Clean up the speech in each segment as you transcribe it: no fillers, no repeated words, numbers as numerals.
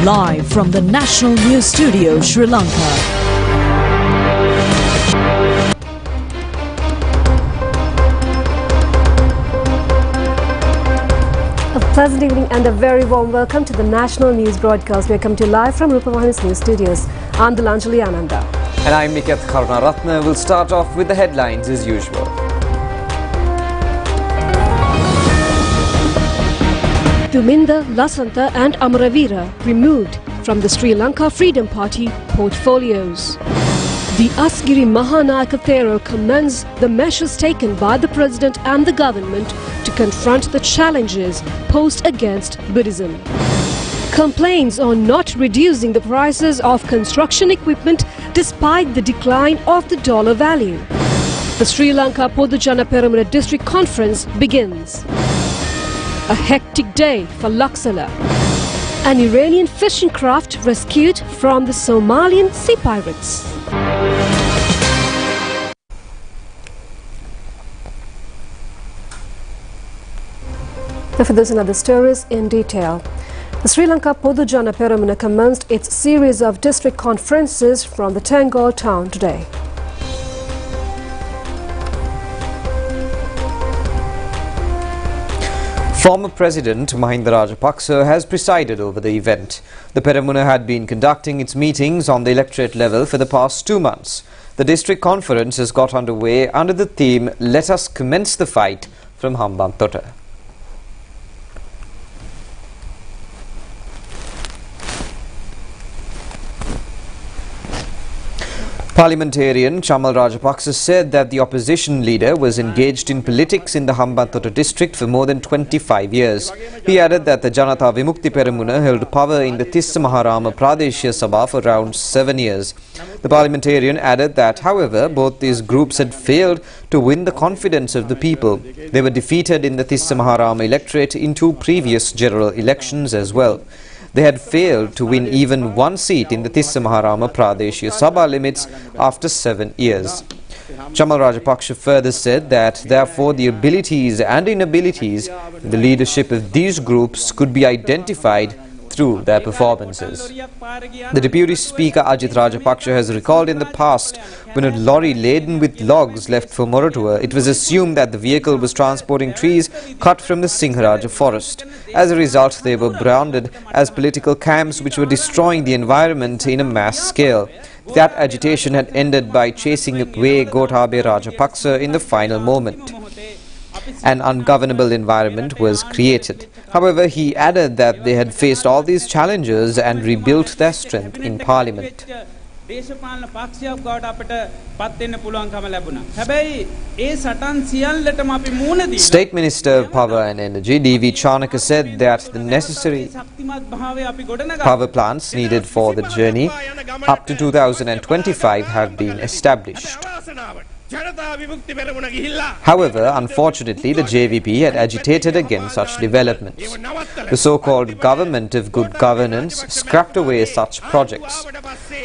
Live from the National News Studio, Sri Lanka. A pleasant evening and a very warm welcome to the National News Broadcast. We are coming to you live from Rupavahini's News Studios. I'm Bilateral India. And I'm Niket Karunaratne. We'll start off with the headlines as usual. Tuminda, Lasanta and Amaravira removed from the Sri Lanka Freedom Party portfolios. The Asgiri Mahanayakathero commends the measures taken by the President and the government to confront the challenges posed against Buddhism. Complaints on not reducing the prices of construction equipment despite the decline of the dollar value. The Sri Lanka Podujana Peramuna District Conference begins. A hectic day for Laksala. An Iranian fishing craft rescued from the Somalian sea pirates. Now for this and other stories in detail. The Sri Lanka Podujana Peramuna commenced its series of district conferences from the Tangol town today. Former President Mahinda Rajapaksa has presided over the event. The Peramuna had been conducting its meetings on the electorate level for the past 2 months. The district conference has got underway under the theme "Let us commence the fight" from Hambantota. Parliamentarian Chamal Rajapaksa said that the opposition leader was engaged in politics in the Hambantota district for more than 25 years. He added that the Janata Vimukti Peramuna held power in the Tissa Maharama Pradeshya Sabha for around 7 years. The parliamentarian added that, however, both these groups had failed to win the confidence of the people. They were defeated in the Tissa Maharama electorate in 2 previous general elections as well. They had failed to win even 1 seat in the Tissa Maharama Pradeshya Sabha limits after 7 years. Chamal Rajapaksa further said that, therefore, the abilities and inabilities in the leadership of these groups could be identified through their performances. The Deputy Speaker Ajit Rajapaksa has recalled in the past when a lorry laden with logs left for Moratua, it was assumed that the vehicle was transporting trees cut from the Singharaja forest. As a result, they were branded as political camps which were destroying the environment in a mass scale. That agitation had ended by chasing away Gotabaya Rajapaksa in the final moment. An ungovernable environment was created. However, he added that they had faced all these challenges and rebuilt their strength in Parliament. State Minister of Power and Energy D.V. Chanaka said that the necessary power plants needed for the journey up to 2025 have been established. However, unfortunately, the JVP had agitated against such developments. The so-called government of good governance scrapped away such projects.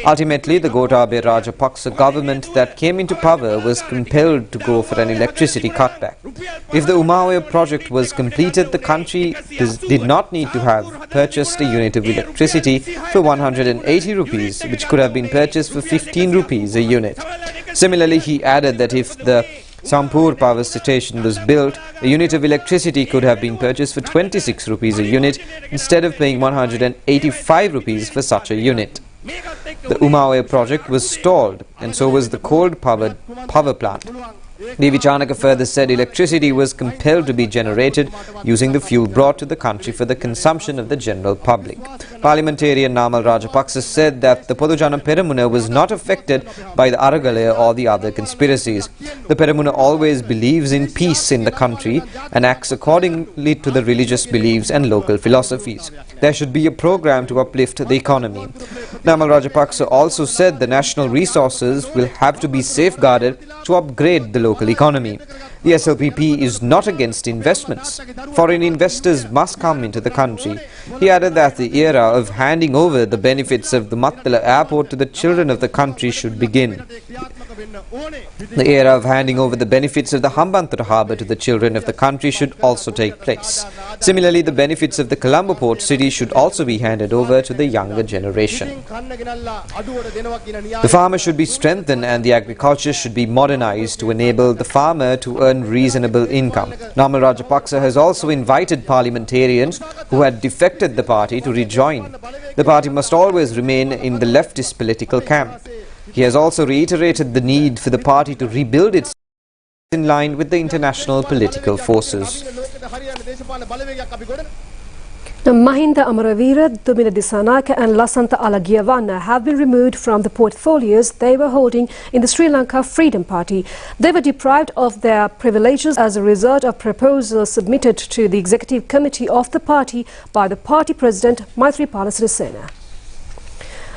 Ultimately, the Gotabaya Rajapaksa government that came into power was compelled to go for an electricity cutback. If the Umaoya project was completed, the country did not need to have purchased a unit of electricity for 180 rupees, which could have been purchased for 15 rupees a unit. Similarly, he added that if the Sampur power station was built, a unit of electricity could have been purchased for 26 rupees a unit instead of paying 185 rupees for such a unit. The Umaoya project was stalled, and so was the coal-powered power plant. D.V. Chanaka further said electricity was compelled to be generated using the fuel brought to the country for the consumption of the general public. Parliamentarian Namal Rajapaksa said that the Podujana Peramuna was not affected by the Aragalaya or the other conspiracies. The Peramuna always believes in peace in the country and acts accordingly to the religious beliefs and local philosophies. There should be a program to uplift the economy. Namal Rajapaksa also said the national resources will have to be safeguarded to upgrade the local economy. The SLPP is not against investments. Foreign investors must come into the country. He added that the era of handing over the benefits of the Mattala airport to the children of the country should begin. The era of handing over the benefits of the Hambantota harbour to the children of the country should also take place. Similarly, the benefits of the Colombo port city should also be handed over to the younger generation. The farmer should be strengthened and the agriculture should be modernized to enable the farmer to earn reasonable income. Namal Rajapaksa has also invited parliamentarians who had defected the party to rejoin. The party must always remain in the leftist political camp. He has also reiterated the need for the party to rebuild its in line with the international political forces. Mahinda Amaravira, Dumina Disanayake and Lasantha Alagiyavanna have been removed from the portfolios they were holding in the Sri Lanka Freedom Party. They were deprived of their privileges as a result of proposals submitted to the Executive Committee of the party by the party president Maithripala Sirisena.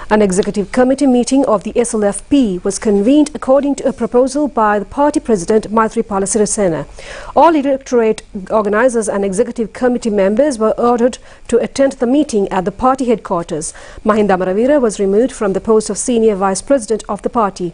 An executive committee meeting of the SLFP was convened according to a proposal by the party president Maithripala Sirisena. All electorate organisers and executive committee members were ordered to attend the meeting at the party headquarters. Mahinda Amaravira was removed from the post of senior vice president of the party.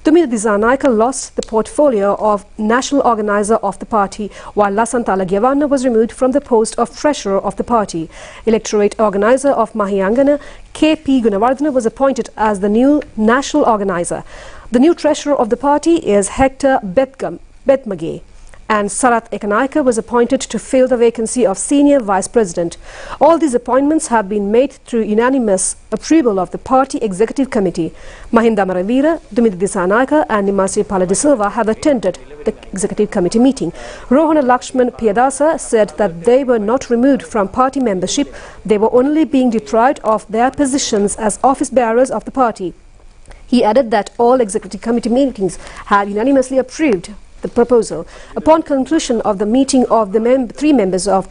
Dumina Disanayake lost the portfolio of national organizer of the party, while Lasantha Alagiyavanna was removed from the post of treasurer of the party. Electorate organizer of Mahiyangana, K.P. Gunawardena, was appointed as the new national organizer. The new treasurer of the party is Hector Betmage, and Sarath Ekanayake was appointed to fill the vacancy of senior vice president. All these appointments have been made through unanimous approval of the party executive committee. Mahinda Amaravira, Dumina Disanayake and Maithripala De Silva have attended the executive committee meeting. Rohana Lakshman Piyadasa said that they were not removed from party membership, they were only being deprived of their positions as office bearers of the party. He added that all executive committee meetings had unanimously approved the proposal. Upon conclusion of the meeting of the three members of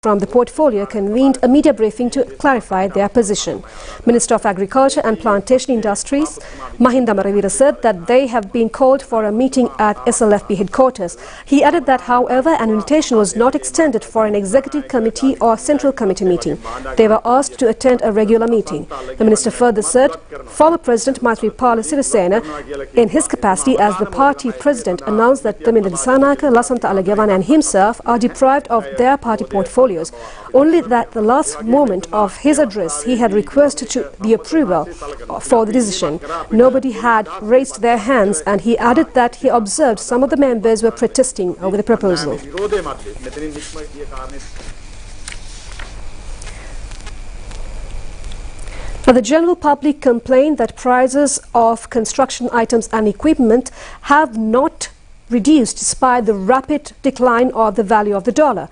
from the portfolio convened a media briefing to clarify their position. Minister of Agriculture and Plantation Industries, Mahinda Amaravira, said that they have been called for a meeting at SLFP headquarters. He added that, however, an invitation was not extended for an executive committee or central committee meeting. They were asked to attend a regular meeting. The minister further said former President Maithripala Sirisena, in his capacity as the party president, announced that Dumina Disanayake, Lasantha Alagiyavanna and himself are deprived of their party portfolios. Only that the last moment of his address he had requested the approval for the decision. Nobody had raised their hands, and he added that he observed some of the members were protesting over the proposal. Now, the general public complained that prices of construction items and equipment have not reduced despite the rapid decline of the value of the dollar.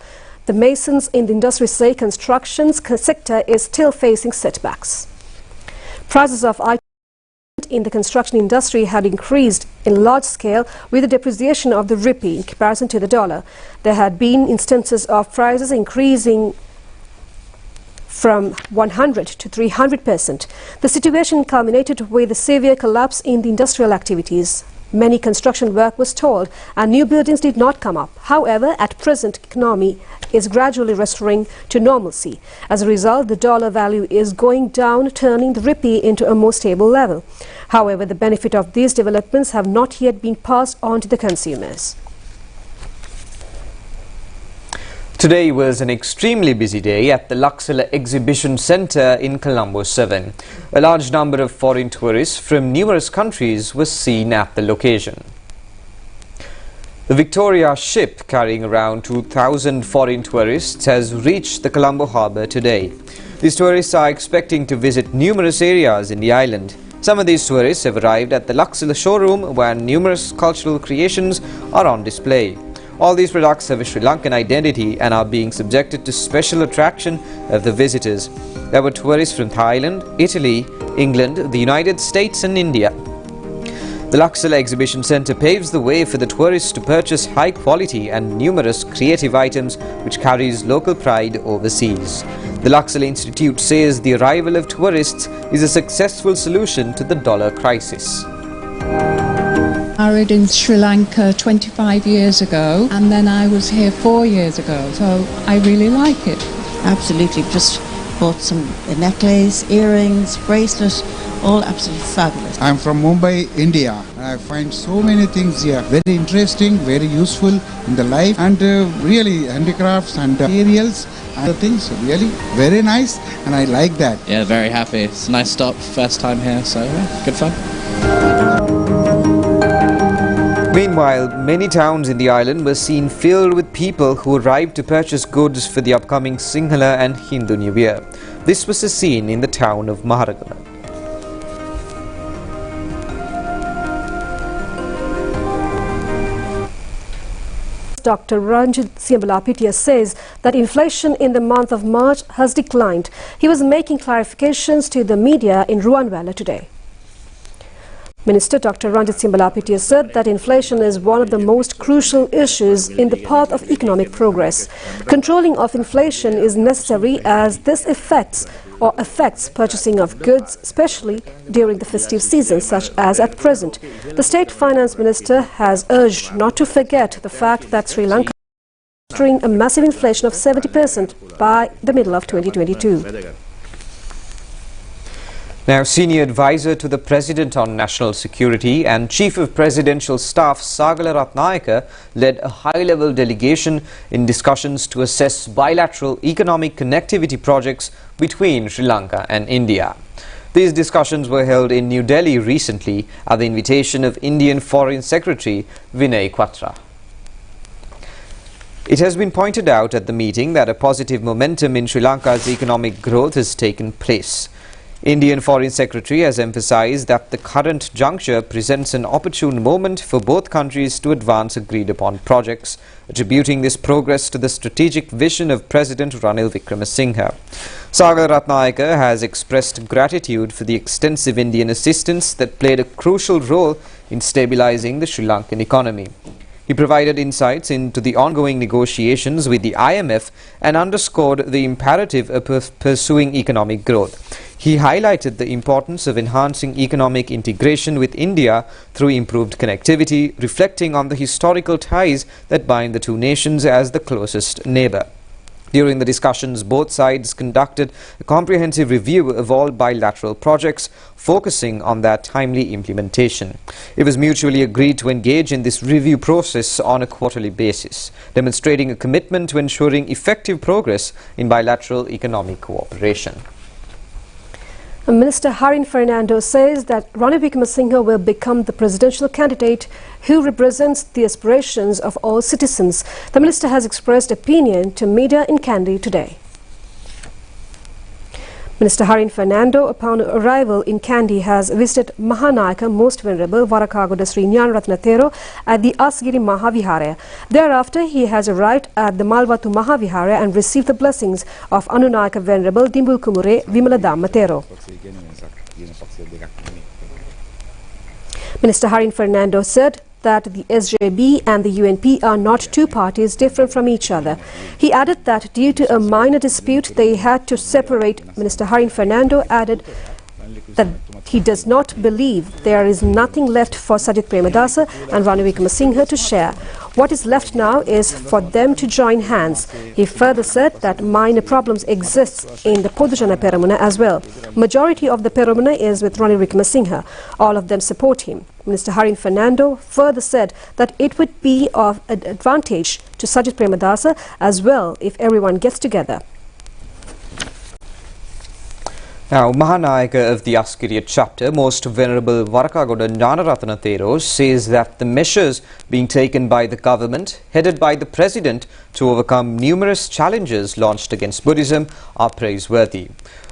The masons in the industry say construction sector is still facing setbacks. Prices of items in the construction industry had increased in large scale with the depreciation of the rupee in comparison to the dollar. There had been instances of prices increasing from 100 to 300%. The situation culminated with a severe collapse in the industrial activities. Many construction work was stalled and new buildings did not come up. However, at present, economy is gradually restoring to normalcy. As a result, the dollar value is going down, turning the rupee into a more stable level. However, the benefit of these developments have not yet been passed on to the consumers. Today was an extremely busy day at the Laksala Exhibition Centre in Colombo 7. A large number of foreign tourists from numerous countries were seen at the location. The Victoria ship carrying around 2,000 foreign tourists has reached the Colombo harbour today. These tourists are expecting to visit numerous areas in the island. Some of these tourists have arrived at the Laksala showroom where numerous cultural creations are on display. All these products have a Sri Lankan identity and are being subjected to special attraction of the visitors. There were tourists from Thailand, Italy, England, the United States and India. The Laksala Exhibition Centre paves the way for the tourists to purchase high quality and numerous creative items which carries local pride overseas. The Laksala Institute says the arrival of tourists is a successful solution to the dollar crisis. Married in Sri Lanka 25 years ago, and then I was here 4 years ago, so I really like it. Absolutely, just bought some necklace, earrings, bracelet, all absolutely fabulous. I'm from Mumbai, India. I find so many things here very interesting, very useful in the life, and really handicrafts and materials and the things really very nice, and I like that. Yeah, very happy. It's a nice stop, first time here, so yeah, good fun. Meanwhile, many towns in the island were seen filled with people who arrived to purchase goods for the upcoming Sinhala and Hindu New Year. This was the scene in the town of Maharagana. Dr. Ranjit Siambalapitiya says that inflation in the month of March has declined. He was making clarifications to the media in Ruanwala today. Minister Dr. Ranjit Siambalapitiya said that inflation is one of the most crucial issues in the path of economic progress. Controlling of inflation is necessary as this affects purchasing of goods, especially during the festive season, such as at present. The State Finance Minister has urged not to forget the fact that Sri Lanka is entering a massive inflation of 70% by the middle of 2022. Now, Senior Advisor to the President on National Security and Chief of Presidential Staff Sagala Ratnayaka led a high-level delegation in discussions to assess bilateral economic connectivity projects between Sri Lanka and India. These discussions were held in New Delhi recently at the invitation of Indian Foreign Secretary Vinay Quatra. It has been pointed out at the meeting that a positive momentum in Sri Lanka's economic growth has taken place. Indian Foreign Secretary has emphasized that the current juncture presents an opportune moment for both countries to advance agreed-upon projects, attributing this progress to the strategic vision of President Ranil Wickremesinghe. Sagar Ratnayaka has expressed gratitude for the extensive Indian assistance that played a crucial role in stabilizing the Sri Lankan economy. He provided insights into the ongoing negotiations with the IMF and underscored the imperative of pursuing economic growth. He highlighted the importance of enhancing economic integration with India through improved connectivity, reflecting on the historical ties that bind the two nations as the closest neighbor. During the discussions, both sides conducted a comprehensive review of all bilateral projects, focusing on their timely implementation. It was mutually agreed to engage in this review process on a quarterly basis, demonstrating a commitment to ensuring effective progress in bilateral economic cooperation. Minister Harin Fernando says that Ranil Wickremesinghe will become the presidential candidate who represents the aspirations of all citizens. The minister has expressed opinion to media in Kandy today. Minister Harin Fernando, upon arrival in Kandy, has visited Mahanayaka Most Venerable Varakagoda Sri Jnanaratna Thero at the Asgiri Mahaviharaya. Thereafter, he has arrived at the Malwatu Mahaviharaya and received the blessings of Anunayaka Venerable Dimbul Kumure Vimaladhamma Thero. Minister Harin Fernando said that the SJB and the UNP are not two parties different from each other. He added that due to a minor dispute they had to separate. Minister Harin Fernando added that he does not believe there is nothing left for Sajith Premadasa and Ranil Wickremesinghe to share. What is left now is for them to join hands. He further said that minor problems exist in the Podujana Peramuna as well. Majority of the Peramuna is with Ranil Wickremesinghe. All of them support him. Minister Harin Fernando further said that it would be of advantage to Sajith Premadasa as well if everyone gets together. Now, Mahanayaka of the Askiriya chapter, Most Venerable Varakagoda Jnanaratna Thero, says that the measures being taken by the government, headed by the President, to overcome numerous challenges launched against Buddhism are praiseworthy.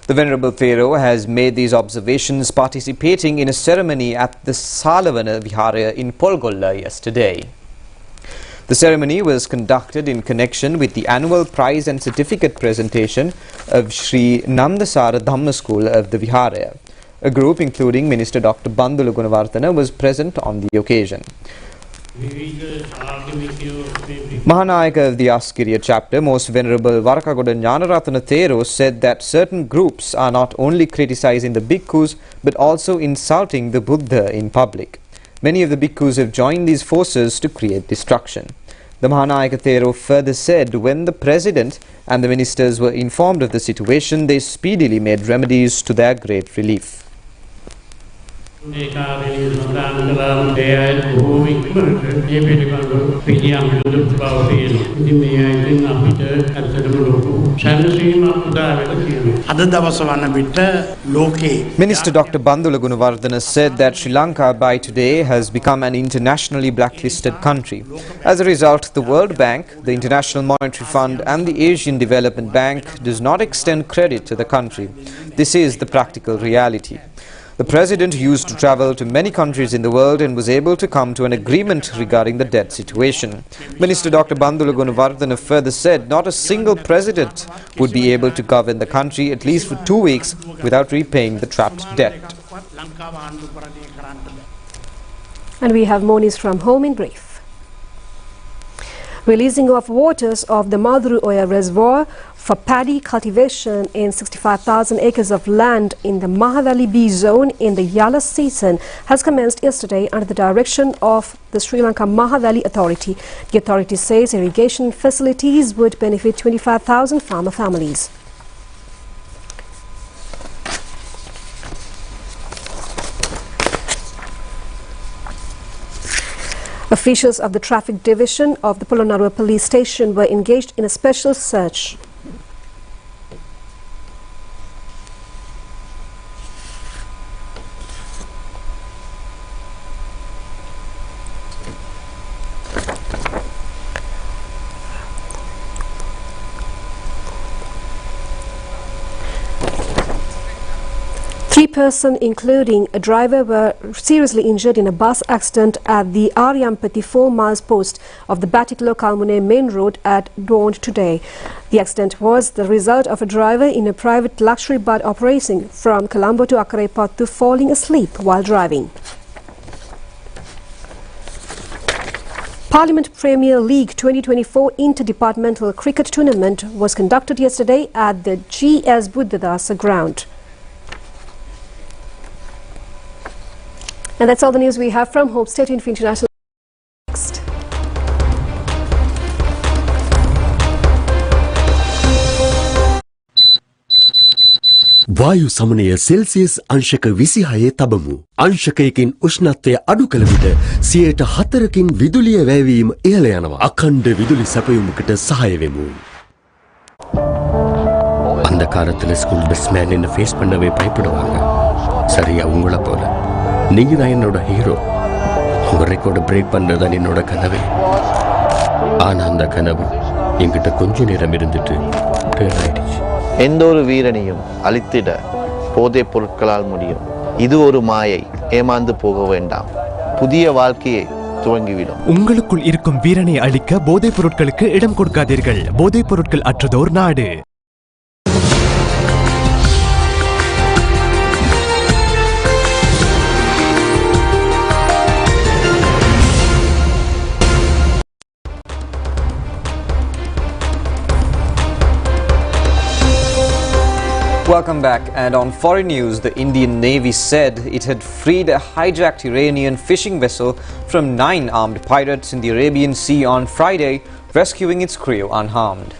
The Venerable Thero has made these observations participating in a ceremony at the Salavana Viharaya in Polgolla yesterday. The ceremony was conducted in connection with the annual prize and certificate presentation of Sri Nandasara Dhamma School of the Viharaya. A group including Minister Dr. Bandula Gunavarthana was present on the occasion. Mahanayaka of the Askiriya chapter, Most Venerable Varakagoda Jnanaratna Thero, said that certain groups are not only criticizing the bhikkhus but also insulting the Buddha in public. Many of the bhikkhus have joined these forces to create destruction. The Mahanayaka Thero further said when the President and the ministers were informed of the situation, they speedily made remedies to their great relief. Minister Dr. Bandula Gunawardena said that Sri Lanka by today has become an internationally blacklisted country. As a result, the World Bank, the International Monetary Fund and the Asian Development Bank does not extend credit to the country. This is the practical reality. The President used to travel to many countries in the world and was able to come to an agreement regarding the debt situation. Minister Dr. Bandula Gunawardena further said not a single president would be able to govern the country at least for 2 weeks without repaying the trapped debt. And we have more news from home in brief. Releasing of waters of the Maduru Oya Reservoir for paddy cultivation in 65,000 acres of land in the Mahaweli B zone in the Yala season has commenced yesterday under the direction of the Sri Lanka Mahaweli Authority. The authority says irrigation facilities would benefit 25,000 farmer families. Officials of the traffic division of the Polonnaruwa police station were engaged in a special search. Three persons, including a driver, were seriously injured in a bus accident at the Aryampati 4 miles post of the Batiklo-Kalmune main road at dawn today. The accident was the result of a driver in a private luxury bus operating from Colombo to Akarepattu falling asleep while driving. Parliament Premier League 2024 Interdepartmental Cricket Tournament was conducted yesterday at the G.S. Buddhadasa ground. And that's all the news we have from Hope. Stay tuned for international next. වායු සමනය Celsius අංශක 26 තබමු. අංශකයකින් උෂ්ණත්වය අඩු කළ විට 4%කින් විදුලිය වැයවීම ඉහළ යනවා. අඛණ්ඩ විදුලි සැපයුමකට සහාය වෙමු. அந்த காலத்துல ஸ்கூல் பஸ் மேன் என்ன ஃபேஸ் பண்ணவே பயப்படுவாங்க. சரியா உங்கள போல. நீங்க தான் என்னோட ஹீரோ. உங்க ரெக்கார்ட் பிரேக் பண்றது தான் என்னோட கனவு. ஆனா அந்த கனவு என்கிட்ட கொஞ்ச நேரம் இருந்துட்டு டேர்ன் ஆயிடுச்சு. எந்த ஒரு வீரனையும் அழித்திட போதைப் பொருட்களால் முடியும். இது ஒரு மாயை. ஏமாந்து போக வேண்டாம். புதிய வாழ்க்கையை துவங்கிவிடும். உங்களுக்குள் இருக்கும் வீரனை அழிக்க போதைப் பொருட்களுக்கு இடம் கொடுக்காதீர்கள். போதைப் பொருட்கள் அற்றதோர் நாடு. Welcome back. And on foreign news, the Indian Navy said it had freed a hijacked Iranian fishing vessel from 9 armed pirates in the Arabian Sea on Friday, rescuing its crew unharmed.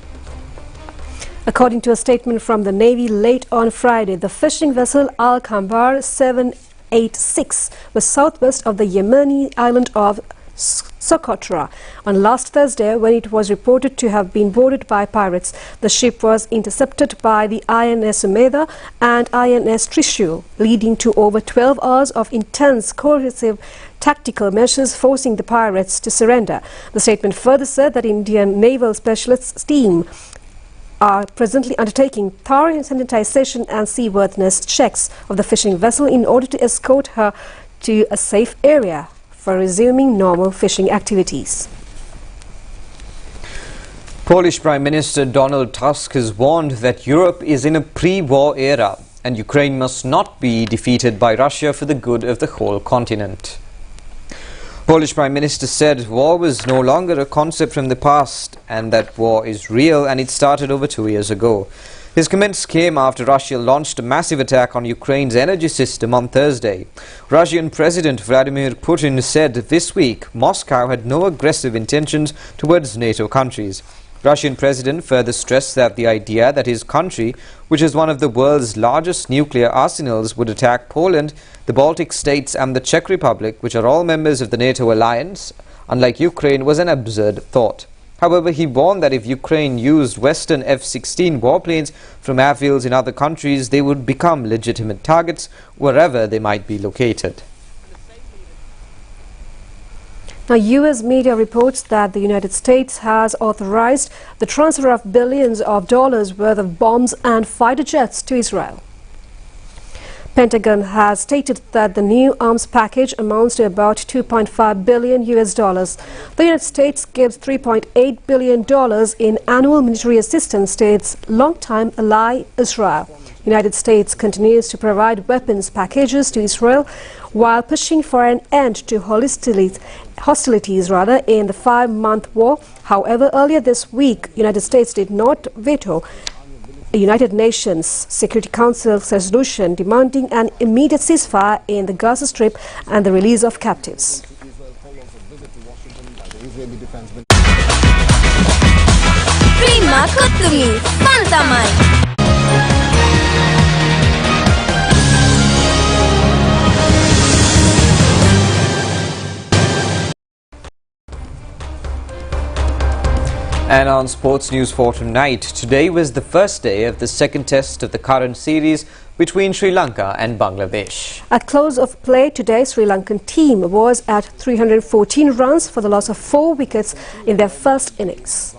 According to a statement from the Navy late on Friday, the fishing vessel Al-Kambar 786 was southwest of the Yemeni island of Socotra. On last Thursday, when it was reported to have been boarded by pirates, the ship was intercepted by the INS Umeda and INS Trishul, leading to over 12 hours of intense coercive tactical measures forcing the pirates to surrender. The statement further said that Indian Naval Specialists team are presently undertaking thorough sanitization and seaworthiness checks of the fishing vessel in order to escort her to a safe area for resuming normal fishing activities. Polish Prime Minister Donald Tusk has warned that Europe is in a pre-war era and Ukraine must not be defeated by Russia for the good of the whole continent. Polish Prime Minister said war was no longer a concept from the past and that war is real and it started over 2 years ago. His comments came after Russia launched a massive attack on Ukraine's energy system on Thursday. Russian President Vladimir Putin said this week Moscow had no aggressive intentions towards NATO countries. Russian President further stressed that the idea that his country, which is one of the world's largest nuclear arsenals, would attack Poland, the Baltic states and the Czech Republic, which are all members of the NATO alliance, unlike Ukraine, was an absurd thought. However, he warned that if Ukraine used Western F-16 warplanes from airfields in other countries, they would become legitimate targets wherever they might be located. Now, U.S. media reports that the United States has authorized the transfer of billions of dollars worth of bombs and fighter jets to Israel. Pentagon has stated that the new arms package amounts to about $2.5 billion US. The United States gives $3.8 billion in annual military assistance to its longtime ally Israel. United States continues to provide weapons packages to Israel while pushing for an end to hostilities in the 5-month war. However, earlier this week, United States did not veto a United Nations Security Council's resolution demanding an immediate ceasefire in the Gaza Strip and the release of captives. Prima Kutumi, Pantaman. And on sports news for tonight, today was the first day of the second test of the current series between Sri Lanka and Bangladesh. At close of play today, Sri Lankan team was at 314 runs for the loss of 4 wickets in their first innings.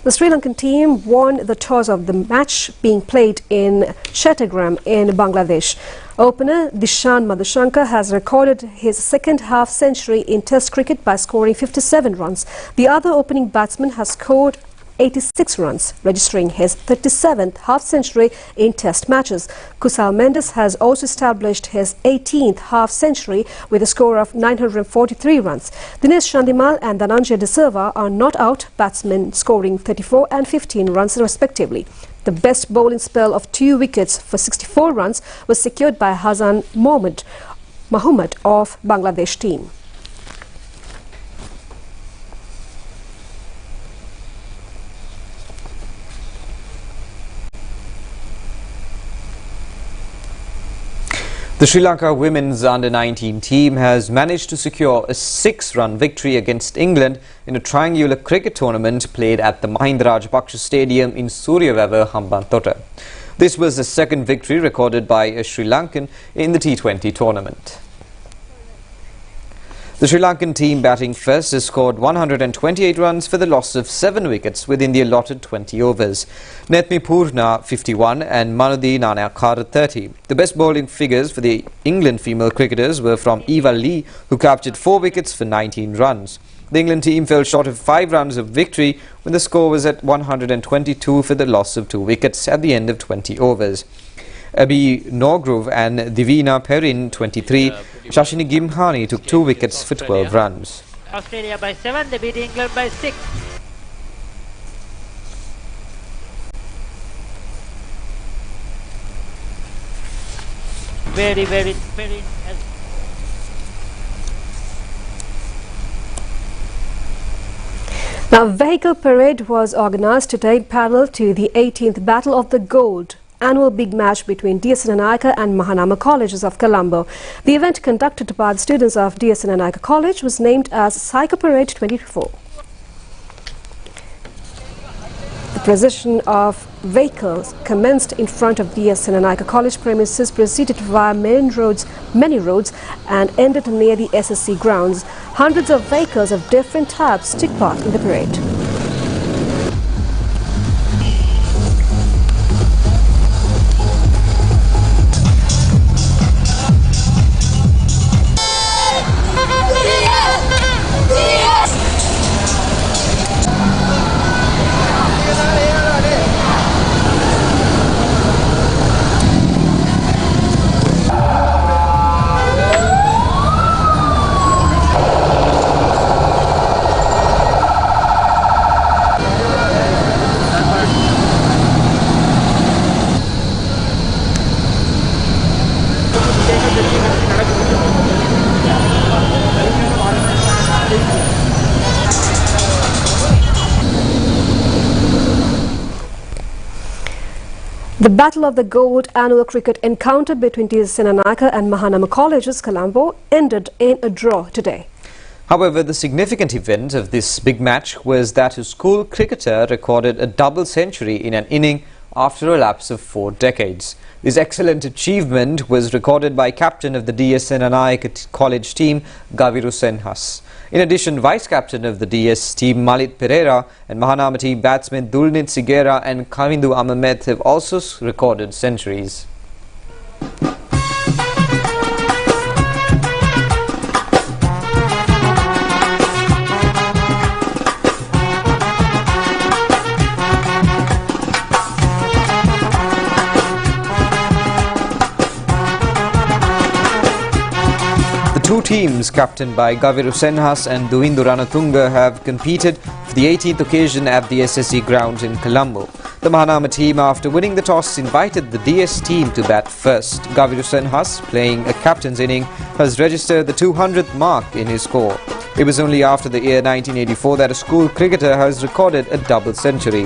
The Sri Lankan team won the toss of the match being played in Chattogram in Bangladesh. Opener Dishan Madhushankar has recorded his second half century in Test cricket by scoring 57 runs. The other opening batsman has scored 86 runs, registering his 37th half-century in Test matches. Kusal Mendes has also established his 18th half-century with a score of 943 runs. Dinesh Chandimal and Dhananjay De Silva are not out batsmen, scoring 34 and 15 runs respectively. The best bowling spell of 2 wickets for 64 runs was secured by Hazan Mohammad of Bangladesh team. The Sri Lanka women's under-19 team has managed to secure a 6-run victory against England in a triangular cricket tournament played at the Mahinda Rajapaksa Stadium in Suryaweva, Hambantota. This was the second victory recorded by a Sri Lankan in the T20 tournament. The Sri Lankan team batting first has scored 128 runs for the loss of 7 wickets within the allotted 20 overs. Netmi Purna 51 and Manudi Nanayakara 30. The best bowling figures for the England female cricketers were from Eva Lee, who captured 4 wickets for 19 runs. The England team fell short of 5 runs of victory when the score was at 122 for the loss of 2 wickets at the end of 20 overs. Abhi Norgrove and Divina Perrin 23, Shashini Gimhani took 2 wickets for 12 runs. Australia by 7, they beat England by 6. Very. Now, vehicle parade was organized today parallel to the 18th Battle of the Gold annual big match between DS Nanaika and Mahanama colleges of Colombo. The event conducted by the students of DS Nanaika College was named as Psycho Parade 24. The procession of vehicles commenced in front of DS Nanaika College premises, proceeded via many roads and ended near the SSC grounds. Hundreds of vehicles of different types took part in the parade. The Battle of the Gold annual cricket encounter between TS Senanayake and Mahanama Colleges, Colombo, ended in a draw today. However, the significant event of this big match was that a school cricketer recorded a double century in an inning after a lapse of 4 decades. This excellent achievement was recorded by captain of the DS Senanayake college team, Gaviru Senhas. In addition, vice-captain of the DS team, Malit Pereira, and Mahanama team batsmen Dulnit Sigera and Kavindu Amamet have also recorded centuries. Two teams captained by Gaviru Senhas and Duindu Ranatunga have competed for the 18th occasion at the SSE grounds in Colombo. The Mahanama team, after winning the toss, invited the DS team to bat first. Gaviru Senhas, playing a captain's inning, has registered the 200th mark in his score. It was only after the year 1984 that a school cricketer has recorded a double century.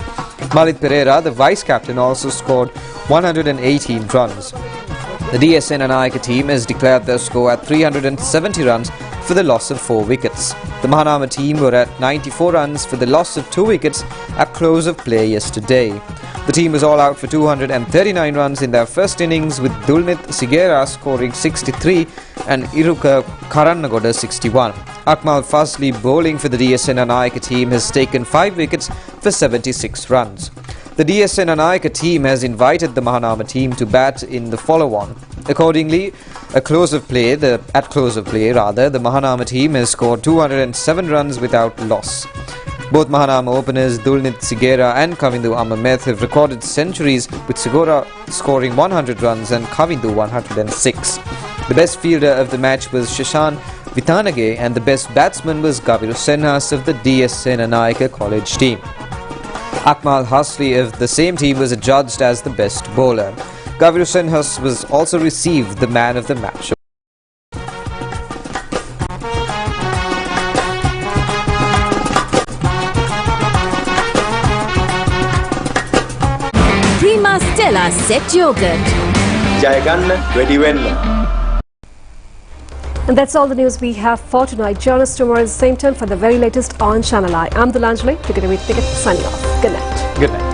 Malit Pereira, the vice-captain, also scored 118 runs. The DS Senanayake team has declared their score at 370 runs for the loss of 4 wickets. The Mahanama team were at 94 runs for the loss of 2 wickets at close of play yesterday. The team was all out for 239 runs in their first innings, with Dulnit Sigera scoring 63 and Iruka Karannagoda 61. Akmal Fazli, bowling for the DS Senanayake team, has taken 5 wickets for 76 runs. The DS Senanayake team has invited the Mahanama team to bat in the follow-on. Accordingly, at close of play, the Mahanama team has scored 207 runs without loss. Both Mahanama openers Dulnit Sigera and Kavindu Amamet have recorded centuries, with Sigera scoring 100 runs and Kavindu 106. The best fielder of the match was Shashan Vitanage, and the best batsman was Gaviru Senhas of the DS Senanayake college team. Akmal Hasli of the same team was adjudged as the best bowler. Gaviru Senhas was also received the man of the match. Prima Stella Set Yogurt. And that's all the news we have for tonight. Join us tomorrow at the same time for the very latest on ChannelEye. I'm Dulanjali, Ticket signing off. Good night. Good night.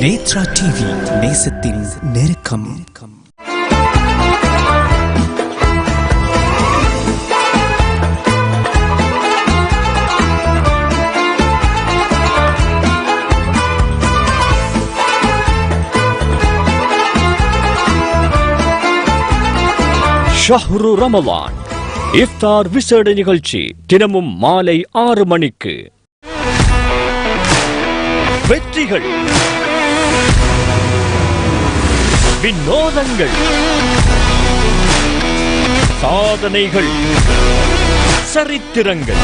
Nethra TV, நேசத்தின் நெருக்கம். ஷஹ்ரு ரமலான் இஃப்தார் விசேட நிகழ்ச்சி தினமும் மாலை 6 மணிக்கு. வெற்றிகள், வினோதங்கள், சாதனைகள், சரித்திரங்கள்,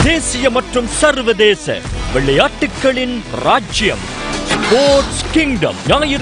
தேசிய மற்றும் சர்வதேச விளையாட்டுகளின் ராஜ்யம், ஸ்போர்ட்ஸ் கிங்டம். ஞாயிறு